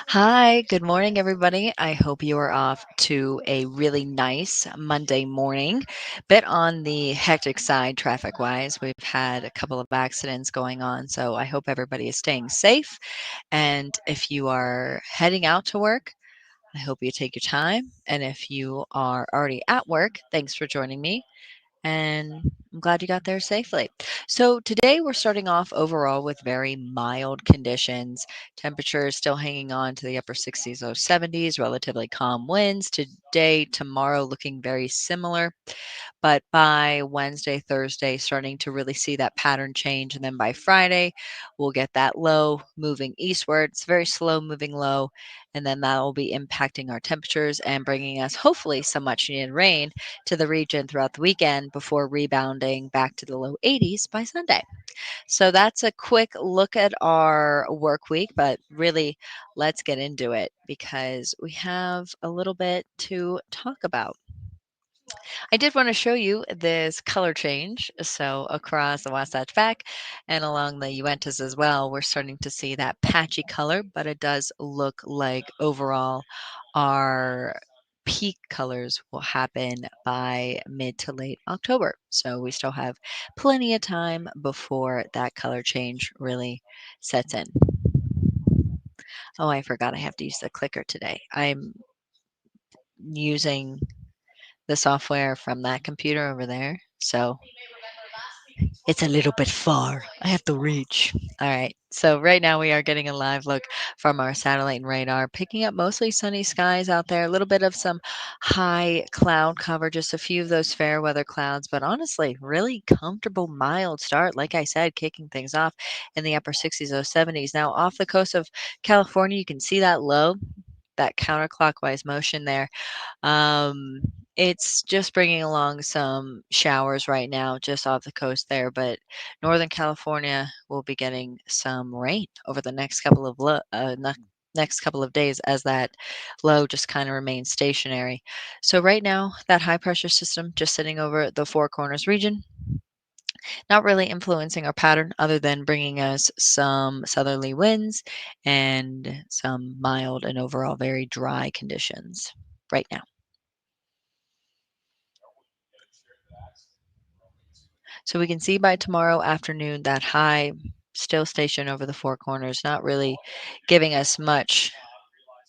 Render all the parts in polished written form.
Hi, good morning, everybody. I hope you are off to a really nice Monday morning. Bit on the hectic side, traffic wise. We've had a couple of accidents going on, so I hope everybody is staying safe. And if you are heading out to work, I hope you take your time. And if you are already at work, thanks for joining me and I'm glad you got there safely. So, today we're starting off overall with very mild conditions. Temperatures still hanging on to the upper 60s, low 70s, relatively calm winds. Today, tomorrow looking very similar. But by Wednesday, Thursday, starting to really see that pattern change. And then by Friday, we'll get that low moving eastward. It's very slow moving low. And then that will be impacting our temperatures and bringing us hopefully some much needed rain to the region throughout the weekend before rebounding back to the low 80s by Sunday. So that's a quick look at our work week, but really let's get into it because we have a little bit to talk about. I did want to show you this color change. So across the Wasatch Back and along the Uintas as well, we're starting to see that patchy color, but it does look like overall our peak colors will happen by mid to late October. So we still have plenty of time before that color change really sets in. Oh, I forgot I have to use the clicker today. I'm using the software from that computer over there. So it's a little bit far. I have to reach. All right. So right now we are getting a live look from our satellite and radar, picking up mostly sunny skies out there, a little bit of some high cloud cover, just a few of those fair weather clouds, but honestly, really comfortable, mild start. Like I said, kicking things off in the upper 60s, low 70s. Now off the coast of California, you can see that low, that counterclockwise motion there. um, it's just bringing along some showers right now, just off the coast there, but Northern California will be getting some rain over the next couple of next couple of days as that low just kind of remains stationary. So right now, that high pressure system just sitting over the Four Corners region, not really influencing our pattern other than bringing us some southerly winds and some mild and overall very dry conditions right now. So we can see by tomorrow afternoon that high still stationed over the Four Corners, not really giving us much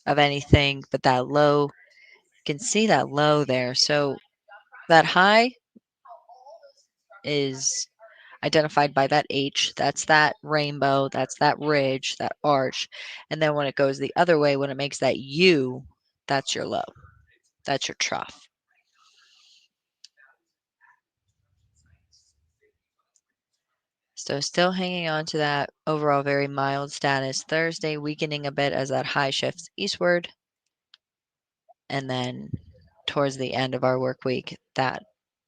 of anything, but that low, you can see that low there. So that high is identified by that H. That's that rainbow, that's that ridge, that arch. And then when it goes the other way, when it makes that U, that's your low. That's your trough. So still hanging on to that overall very mild status. Thursday weakening a bit as that high shifts eastward. And then towards the end of our work week, that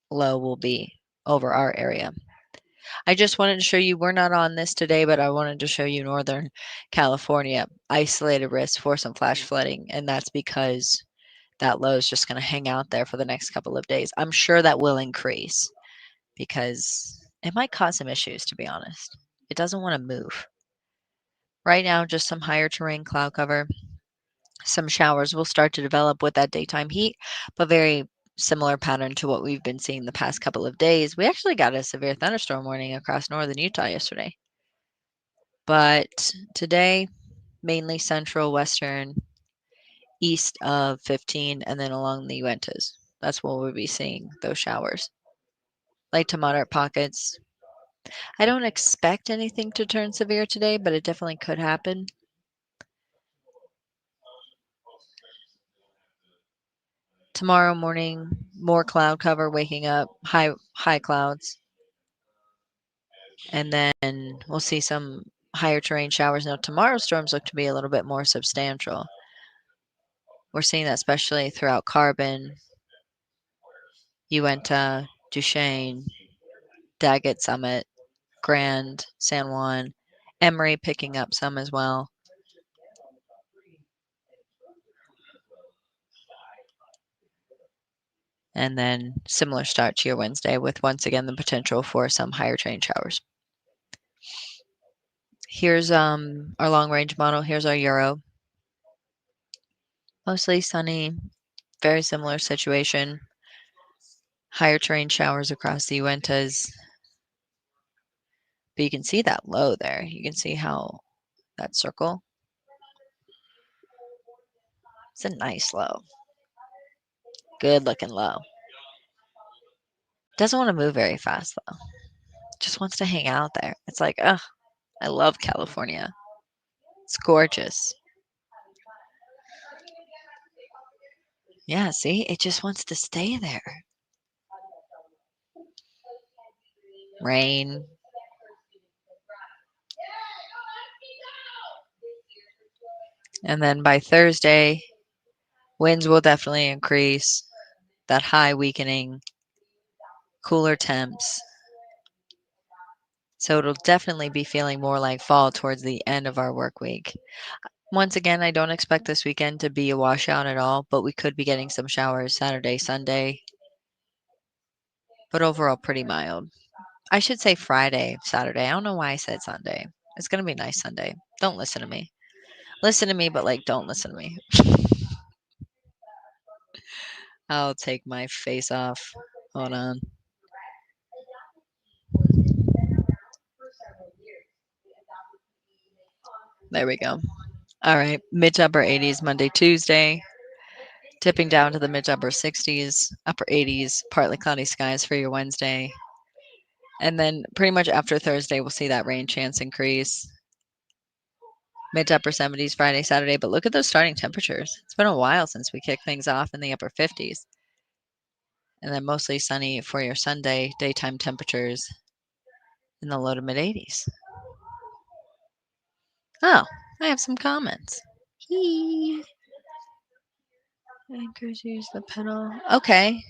low will be over our area. I just wanted to show you, we're not on this today, but I wanted to show you Northern California isolated risk for some flash flooding. And that's because that low is just going to hang out there for the next couple of days. I'm sure that will increase because it might cause some issues, to be honest. It doesn't want to move. Right now, just some higher terrain cloud cover. Some showers will start to develop with that daytime heat, but very similar pattern to what we've been seeing the past couple of days. We actually got a severe thunderstorm warning across northern Utah yesterday. But today, mainly central, western, east of 15, and then along the Uintas. That's where we'll be seeing those showers. Light to moderate pockets. I don't expect anything to turn severe today, but it definitely could happen. Tomorrow morning, more cloud cover, waking up, high clouds. And then we'll see some higher terrain showers. Now, tomorrow's storms look to be a little bit more substantial. We're seeing that especially throughout Carbon, Uinta, Duchesne, Daggett Summit, Grand, San Juan, Emory picking up some as well. And then similar start to your Wednesday with once again the potential for some higher terrain showers. Here's our long range model. Here's our Euro. Mostly sunny, very similar situation. Higher terrain showers across the Uintas. But you can see that low there. You can see how that circle. It's a nice low. Good looking low. Doesn't want to move very fast though. Just wants to hang out there. It's like, ugh, I love California. It's gorgeous. Yeah, see, it just wants to stay there. Rain. And then by Thursday, winds will definitely increase. That high weakening, cooler temps. So it'll definitely be feeling more like fall towards the end of our work week. Once again, I don't expect this weekend to be a washout at all, but we could be getting some showers Saturday, Sunday. But overall, pretty mild. I should say Friday, Saturday. I don't know why I said Sunday. It's going to be a nice Sunday. Don't listen to me. Listen to me, but like, don't listen to me. I'll take my face off. Hold on. There we go. All right. Mid to upper 80s Monday, Tuesday. Tipping down to the mid to upper 60s, upper 80s, partly cloudy skies for your Wednesday. And then pretty much after Thursday, we'll see that rain chance increase. Mid to upper 70s Friday, Saturday. But look at those starting temperatures. It's been a while since we kicked things off in the upper 50s. And then mostly sunny for your Sunday, daytime temperatures in the low to mid 80s. Oh, I have some comments. Hee. Anchors use the pedal. Okay.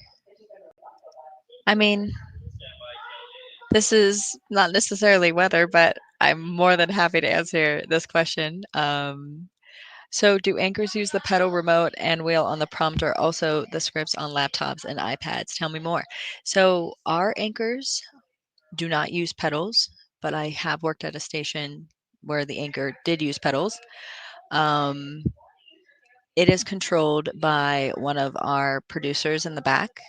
I mean, this is not necessarily weather, but I'm more than happy to answer this question. So, do anchors use the pedal remote and wheel on the prompter, also the scripts on laptops and iPads? Tell me more. So, our anchors do not use pedals, but I have worked at a station where the anchor did use pedals. Um, it is controlled by one of our producers in the back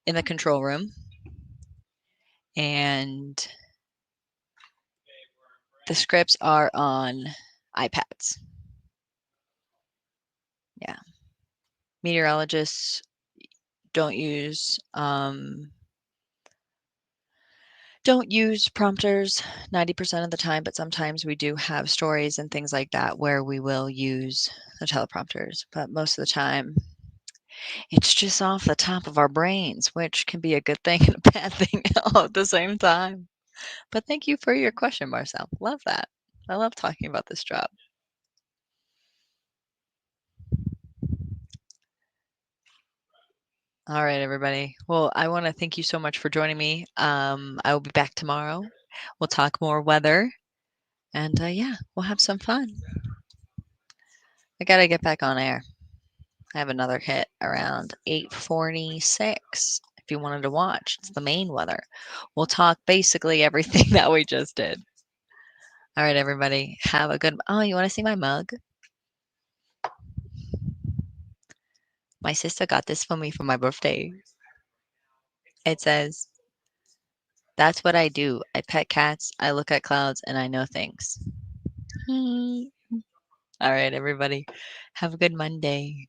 in the control room. And the scripts are on iPads. Yeah. Meteorologists don't use prompters 90% of the time, but sometimes we do have stories and things like that where we will use the teleprompters. But most of the time, it's just off the top of our brains, which can be a good thing and a bad thing all at the same time. But thank you for your question, Marcel. Love that. I love talking about this job. All right, everybody. Well, I want to thank you so much for joining me. I will be back tomorrow. We'll talk more weather, and yeah, we'll have some fun. I gotta get back on air. I have another hit around 8:46. If you wanted to watch, it's the main weather. We'll talk basically everything that we just did. All right, everybody. Have a good. Oh, you want to see my mug? My sister got this for me for my birthday. It says, "That's what I do. I pet cats. I look at clouds, and I know things." All right, everybody. Have a good Monday.